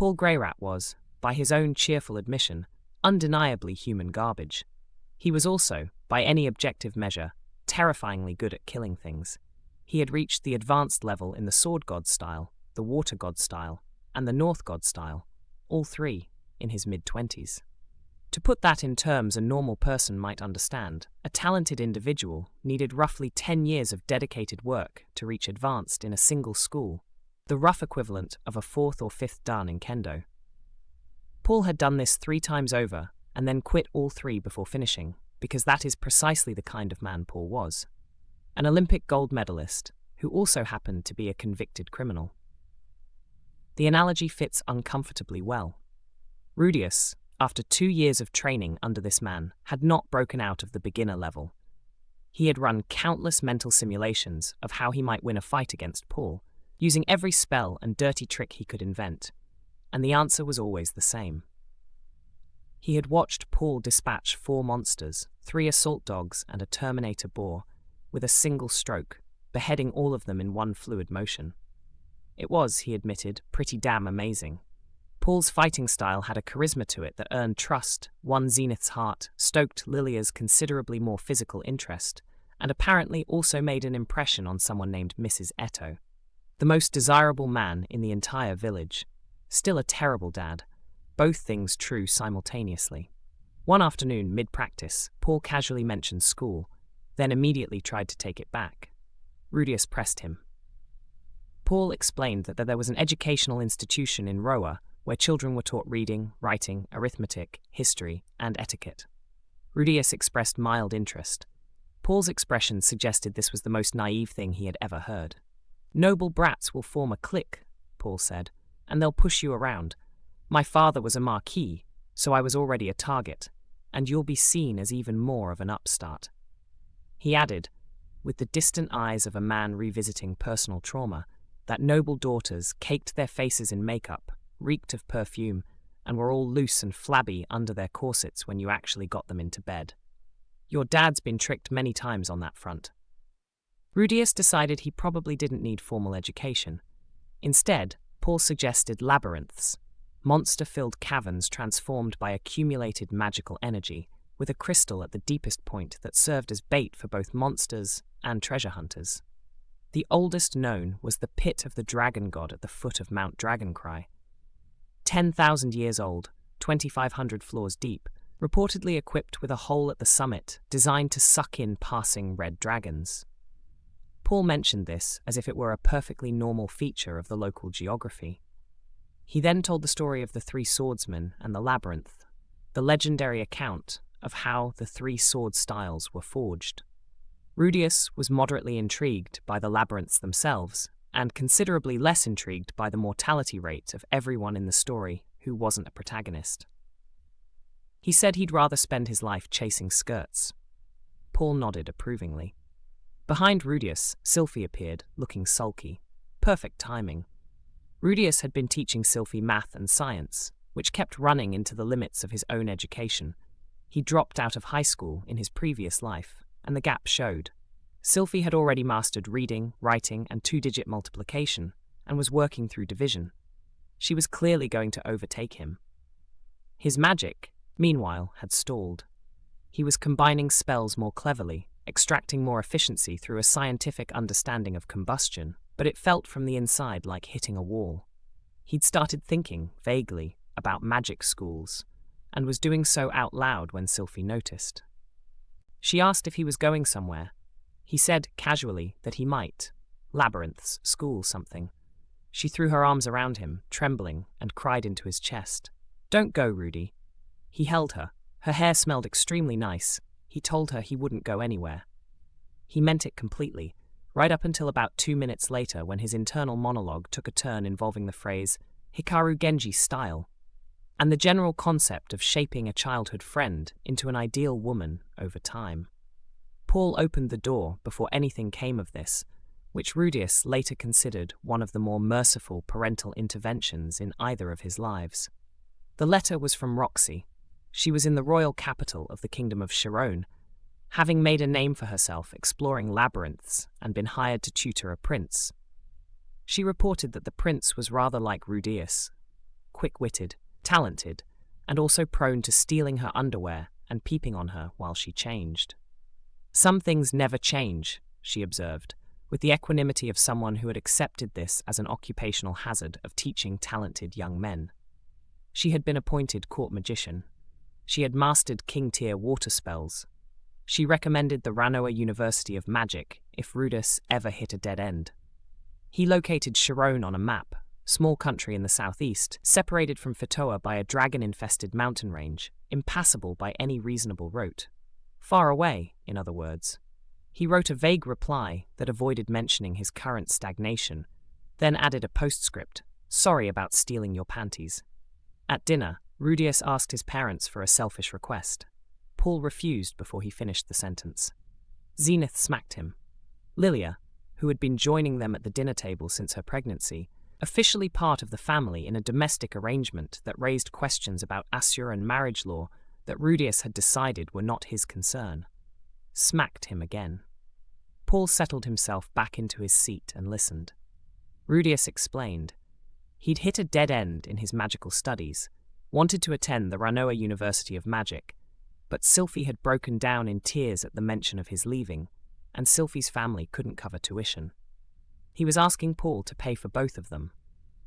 Paul Greyrat was, by his own cheerful admission, undeniably human garbage. He was also, by any objective measure, terrifyingly good at killing things. He had reached the advanced level in the Sword God style, the Water God style, and the North God style, all three in his mid-20s. To put that in terms a normal person might understand, a talented individual needed roughly 10 years of dedicated work to reach advanced in a single school, the rough equivalent of a 4th or 5th dan in kendo. Paul had done this 3 times over and then quit all 3 before finishing, because that is precisely the kind of man Paul was. An Olympic gold medalist who also happened to be a convicted criminal. The analogy fits uncomfortably well. Rudeus, after 2 years of training under this man, had not broken out of the beginner level. He had run countless mental simulations of how he might win a fight against Paul, using every spell and dirty trick he could invent, and the answer was always the same. He had watched Paul dispatch 4 monsters, 3 assault dogs and a Terminator boar, with a single stroke, beheading all of them in one fluid motion. It was, he admitted, pretty damn amazing. Paul's fighting style had a charisma to it that earned trust, won Zenith's heart, stoked Lilia's considerably more physical interest, and apparently also made an impression on someone named Mrs. Eto. The most desirable man in the entire village. Still a terrible dad. Both things true simultaneously. One afternoon, mid-practice, Paul casually mentioned school, then immediately tried to take it back. Rudeus pressed him. Paul explained that there was an educational institution in Roa where children were taught reading, writing, arithmetic, history, and etiquette. Rudeus expressed mild interest. Paul's expression suggested this was the most naive thing he had ever heard. "Noble brats will form a clique," Paul said, "and they'll push you around. My father was a marquis, so I was already a target, and you'll be seen as even more of an upstart." He added, with the distant eyes of a man revisiting personal trauma, that noble daughters caked their faces in makeup, reeked of perfume, and were all loose and flabby under their corsets when you actually got them into bed. Your dad's been tricked many times on that front. Rudeus decided he probably didn't need formal education. Instead, Paul suggested labyrinths, monster-filled caverns transformed by accumulated magical energy, with a crystal at the deepest point that served as bait for both monsters and treasure hunters. The oldest known was the pit of the dragon god at the foot of Mount Dragoncry. 10,000 years old, 2,500 floors deep, reportedly equipped with a hole at the summit designed to suck in passing red dragons. Paul mentioned this as if it were a perfectly normal feature of the local geography. He then told the story of the 3 swordsmen and the labyrinth, the legendary account of how the 3 sword styles were forged. Rudeus was moderately intrigued by the labyrinths themselves, and considerably less intrigued by the mortality rate of everyone in the story who wasn't a protagonist. He said he'd rather spend his life chasing skirts. Paul nodded approvingly. Behind Rudeus, Sylphie appeared, looking sulky. Perfect timing. Rudeus had been teaching Sylphie math and science, which kept running into the limits of his own education. He dropped out of high school in his previous life, and the gap showed. Sylphie had already mastered reading, writing, and 2-digit multiplication, and was working through division. She was clearly going to overtake him. His magic, meanwhile, had stalled. He was combining spells more cleverly, extracting more efficiency through a scientific understanding of combustion, but it felt from the inside like hitting a wall. He'd started thinking, vaguely, about magic schools, and was doing so out loud when Sylphie noticed. She asked if he was going somewhere. He said, casually, that he might. Labyrinths, school, something. She threw her arms around him, trembling, and cried into his chest. "Don't go, Rudy." He held her. Her hair smelled extremely nice. He told her he wouldn't go anywhere. He meant it completely, right up until about 2 minutes later when his internal monologue took a turn involving the phrase, Hikaru Genji style, and the general concept of shaping a childhood friend into an ideal woman over time. Paul opened the door before anything came of this, which Rudeus later considered one of the more merciful parental interventions in either of his lives. The letter was from Roxy. She was in the royal capital of the Kingdom of Chiron, having made a name for herself exploring labyrinths and been hired to tutor a prince. She reported that the prince was rather like Rudeus, quick-witted, talented, and also prone to stealing her underwear and peeping on her while she changed. Some things never change, she observed, with the equanimity of someone who had accepted this as an occupational hazard of teaching talented young men. She had been appointed court magician. She had mastered king-tier water spells. She recommended the Roa University of Magic if Rudeus ever hit a dead end. He located Sharon on a map, small country in the southeast, separated from Fatoa by a dragon-infested mountain range, impassable by any reasonable route. Far away, in other words. He wrote a vague reply that avoided mentioning his current stagnation, then added a postscript, "Sorry about stealing your panties." At dinner, Rudeus asked his parents for a selfish request. Paul refused before he finished the sentence. Zenith smacked him. Lilia, who had been joining them at the dinner table since her pregnancy, officially part of the family in a domestic arrangement that raised questions about Asuran marriage law that Rudeus had decided were not his concern, smacked him again. Paul settled himself back into his seat and listened. Rudeus explained. He'd hit a dead end in his magical studies, wanted to attend the Roa University of Magic, but Sylphie had broken down in tears at the mention of his leaving, and Sylphie's family couldn't cover tuition. He was asking Paul to pay for both of them.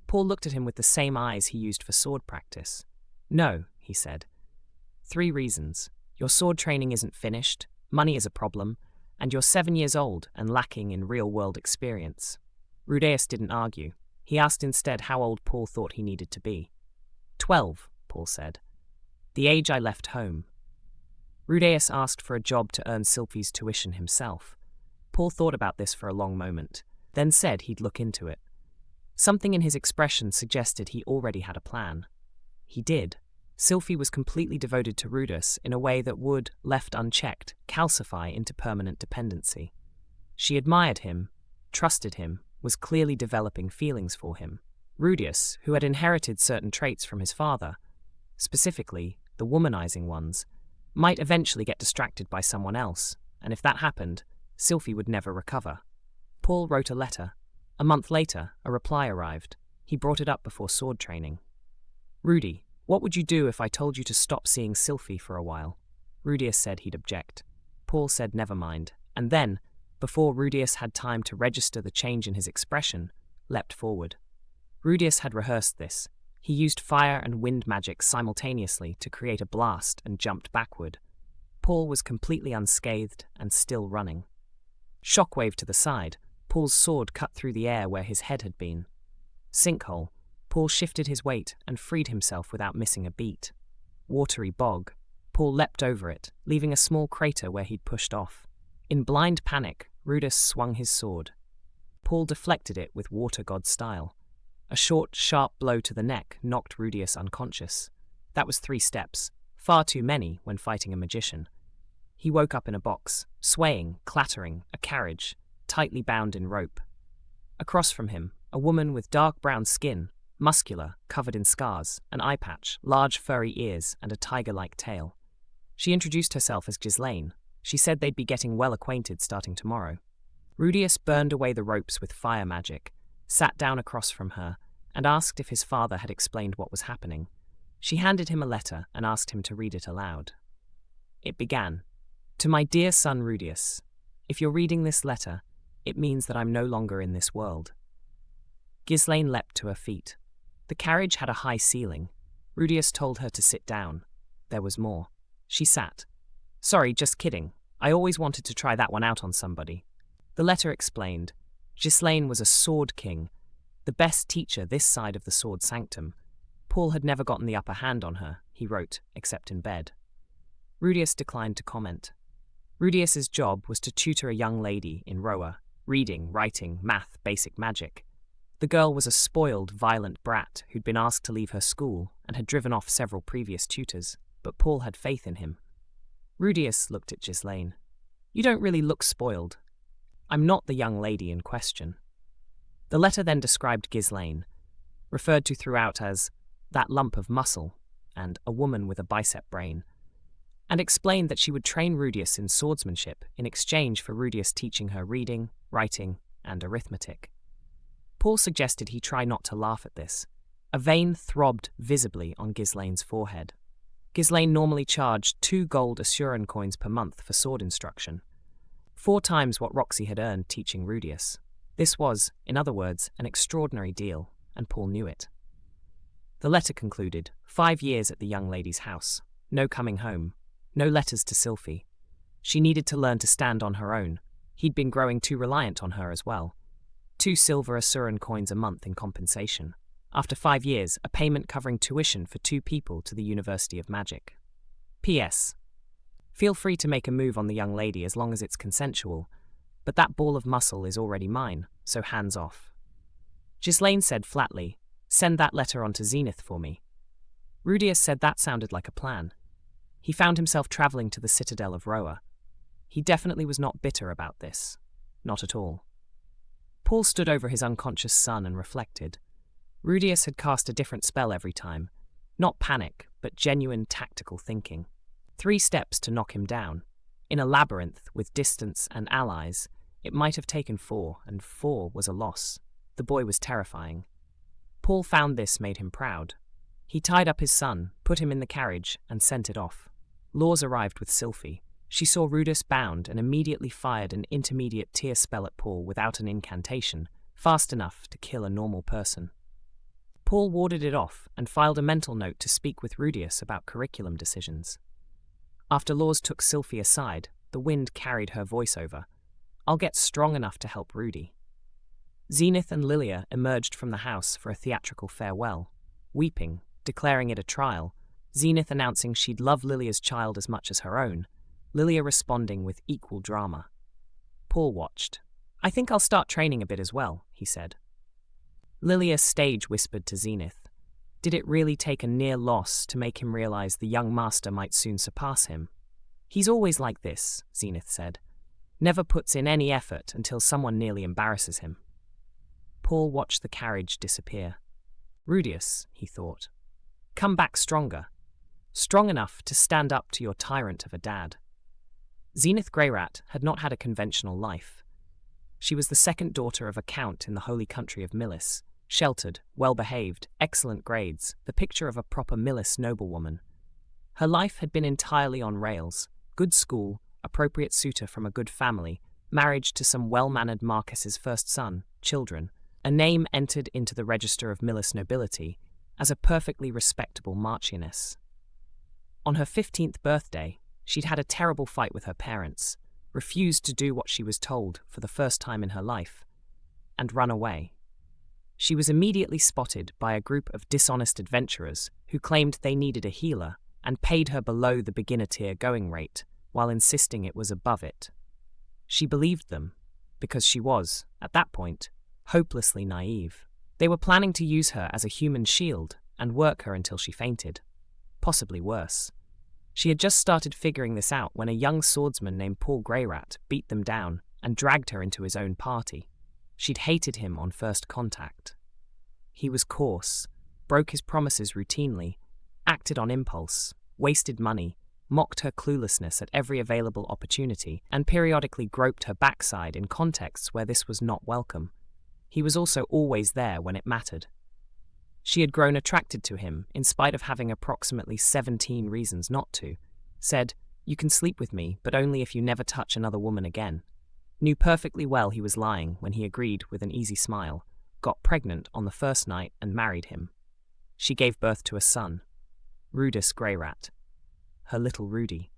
Paul looked at him with the same eyes he used for sword practice. "No," he said. 3 reasons. Your sword training isn't finished, money is a problem, and you're 7 years old and lacking in real-world experience." Rudeus didn't argue. He asked instead how old Paul thought he needed to be. 12, Paul said. "The age I left home." Rudeus asked for a job to earn Sylphie's tuition himself. Paul thought about this for a long moment, then said he'd look into it. Something in his expression suggested he already had a plan. He did. Sylphie was completely devoted to Rudeus in a way that would, left unchecked, calcify into permanent dependency. She admired him, trusted him, was clearly developing feelings for him. Rudeus, who had inherited certain traits from his father, specifically the womanizing ones, might eventually get distracted by someone else, and if that happened, Sylphie would never recover. Paul wrote a letter. A month later, a reply arrived. He brought it up before sword training. "Rudy, what would you do if I told you to stop seeing Sylphie for a while?" Rudeus said he'd object. Paul said never mind, and then, before Rudeus had time to register the change in his expression, leapt forward. Rudeus had rehearsed this. He used fire and wind magic simultaneously to create a blast and jumped backward. Paul was completely unscathed and still running. Shockwave to the side, Paul's sword cut through the air where his head had been. Sinkhole, Paul shifted his weight and freed himself without missing a beat. Watery bog, Paul leapt over it, leaving a small crater where he'd pushed off. In blind panic, Rudeus swung his sword. Paul deflected it with water god style. A short, sharp blow to the neck knocked Rudeus unconscious. That was 3 steps, far too many when fighting a magician. He woke up in a box, swaying, clattering, a carriage, tightly bound in rope. Across from him, a woman with dark brown skin, muscular, covered in scars, an eye patch, large furry ears, and a tiger-like tail. She introduced herself as Ghislaine. She said they'd be getting well acquainted starting tomorrow. Rudeus burned away the ropes with fire magic, sat down across from her, and asked if his father had explained what was happening. She handed him a letter and asked him to read it aloud. It began, "To my dear son Rudeus, if you're reading this letter, it means that I'm no longer in this world." Ghislaine leapt to her feet. The carriage had a high ceiling. Rudeus told her to sit down. There was more. She sat. "Sorry, just kidding. I always wanted to try that one out on somebody." The letter explained. Ghislaine was a sword king, the best teacher this side of the sword sanctum. Paul had never gotten the upper hand on her, he wrote, except in bed. Rudeus declined to comment. Rudeus's job was to tutor a young lady in Roa, reading, writing, math, basic magic. The girl was a spoiled, violent brat who'd been asked to leave her school and had driven off several previous tutors, but Paul had faith in him. Rudeus looked at Ghislaine. "You don't really look spoiled. I'm not the young lady in question." The letter then described Ghislaine, referred to throughout as that lump of muscle and a woman with a bicep brain, and explained that she would train Rudeus in swordsmanship in exchange for Rudeus teaching her reading, writing, and arithmetic. Paul suggested he try not to laugh at this. A vein throbbed visibly on Ghislaine's forehead. Ghislaine normally charged 2 gold Asuran coins per month for sword instruction, 4 times what Roxy had earned teaching Rudeus. This was, in other words, an extraordinary deal, and Paul knew it. The letter concluded, 5 years at the young lady's house, no coming home, no letters to Sylphie. She needed to learn to stand on her own. He'd been growing too reliant on her as well. 2 silver Asuran coins a month in compensation. After 5 years, a payment covering tuition for 2 people to the University of Magic. P.S. Feel free to make a move on the young lady as long as it's consensual, but that ball of muscle is already mine, so hands off. Ghislaine said flatly, send that letter on to Zenith for me. Rudeus said that sounded like a plan. He found himself travelling to the Citadel of Roa. He definitely was not bitter about this. Not at all. Paul stood over his unconscious son and reflected. Rudeus had cast a different spell every time. Not panic, but genuine tactical thinking. 3 steps to knock him down. In a labyrinth with distance and allies, it might have taken 4, and 4 was a loss. The boy was terrifying. Paul found this made him proud. He tied up his son, put him in the carriage, and sent it off. Laws arrived with Sylphie. She saw Rudeus bound and immediately fired an intermediate tier spell at Paul without an incantation, fast enough to kill a normal person. Paul warded it off and filed a mental note to speak with Rudeus about curriculum decisions. After Laws took Sylphie aside, the wind carried her voice over. I'll get strong enough to help Rudy. Zenith and Lilia emerged from the house for a theatrical farewell, weeping, declaring it a trial, Zenith announcing she'd love Lilia's child as much as her own, Lilia responding with equal drama. Paul watched. I think I'll start training a bit as well, he said. Lilia stage whispered to Zenith. Did it really take a near loss to make him realize the young master might soon surpass him? He's always like this, Zenith said. Never puts in any effort until someone nearly embarrasses him. Paul watched the carriage disappear. Rudeus, he thought. Come back stronger. Strong enough to stand up to your tyrant of a dad. Zenith Greyrat had not had a conventional life. She was the second daughter of a count in the holy country of Millis, sheltered, well-behaved, excellent grades, the picture of a proper Millis noblewoman. Her life had been entirely on rails, good school, appropriate suitor from a good family, marriage to some well-mannered Marquess's first son, children, a name entered into the register of Millis nobility as a perfectly respectable marchioness. On her 15th birthday, she'd had a terrible fight with her parents, refused to do what she was told for the first time in her life, and run away. She was immediately spotted by a group of dishonest adventurers who claimed they needed a healer and paid her below the beginner-tier going rate, while insisting it was above it. She believed them, because she was, at that point, hopelessly naive. They were planning to use her as a human shield and work her until she fainted. Possibly worse. She had just started figuring this out when a young swordsman named Paul Greyrat beat them down and dragged her into his own party. She'd hated him on first contact. He was coarse, broke his promises routinely, acted on impulse, wasted money, mocked her cluelessness at every available opportunity, and periodically groped her backside in contexts where this was not welcome. He was also always there when it mattered. She had grown attracted to him, in spite of having approximately 17 reasons not to. Said, "You can sleep with me, but only if you never touch another woman again." Knew perfectly well he was lying when he agreed with an easy smile, got pregnant on the first night and married him. She gave birth to a son, Rudeus Greyrat, her little Rudy.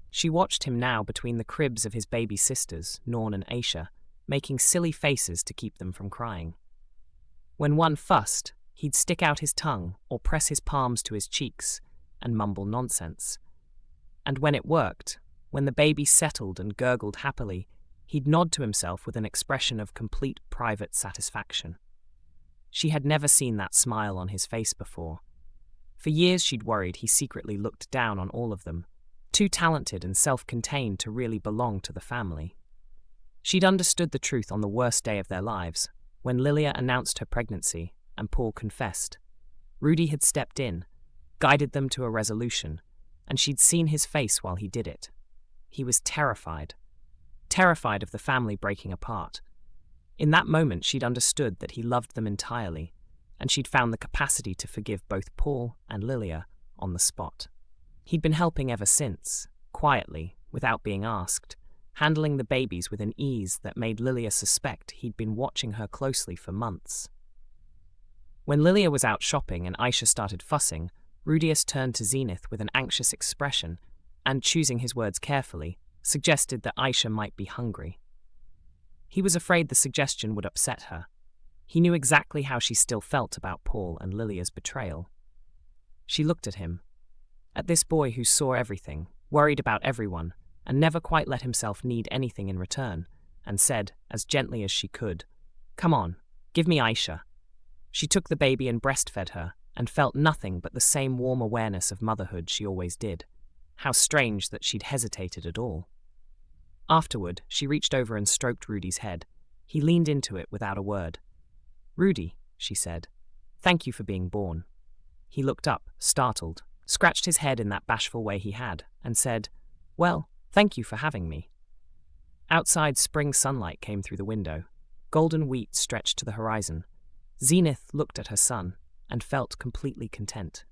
She watched him now between the cribs of his baby sisters, Norn and Aisha, making silly faces to keep them from crying. When one fussed, he'd stick out his tongue or press his palms to his cheeks and mumble nonsense. And when it worked, when the baby settled and gurgled happily, he'd nod to himself with an expression of complete private satisfaction. She had never seen that smile on his face before. For years she'd worried he secretly looked down on all of them, too talented and self-contained to really belong to the family. She'd understood the truth on the worst day of their lives, when Lilia announced her pregnancy and Paul confessed. Rudy had stepped in, guided them to a resolution, and she'd seen his face while he did it. He was terrified of the family breaking apart. In that moment she'd understood that he loved them entirely, and she'd found the capacity to forgive both Paul and Lilia on the spot. He'd been helping ever since, quietly, without being asked, handling the babies with an ease that made Lilia suspect he'd been watching her closely for months. When Lilia was out shopping and Aisha started fussing, Rudeus turned to Zenith with an anxious expression and, choosing his words carefully, suggested that Aisha might be hungry. He was afraid the suggestion would upset her. He knew exactly how she still felt about Paul and Lilia's betrayal. She looked at him, at this boy who saw everything, worried about everyone, and never quite let himself need anything in return, and said, as gently as she could, "Come on, give me Aisha." She took the baby and breastfed her, and felt nothing but the same warm awareness of motherhood she always did. How strange that she'd hesitated at all. Afterward, she reached over and stroked Rudy's head. He leaned into it without a word. "Rudy," she said, "thank you for being born." He looked up, startled, scratched his head in that bashful way he had, and said, "Well, thank you for having me." Outside, spring sunlight came through the window. Golden wheat stretched to the horizon. Zenith looked at her son and felt completely content.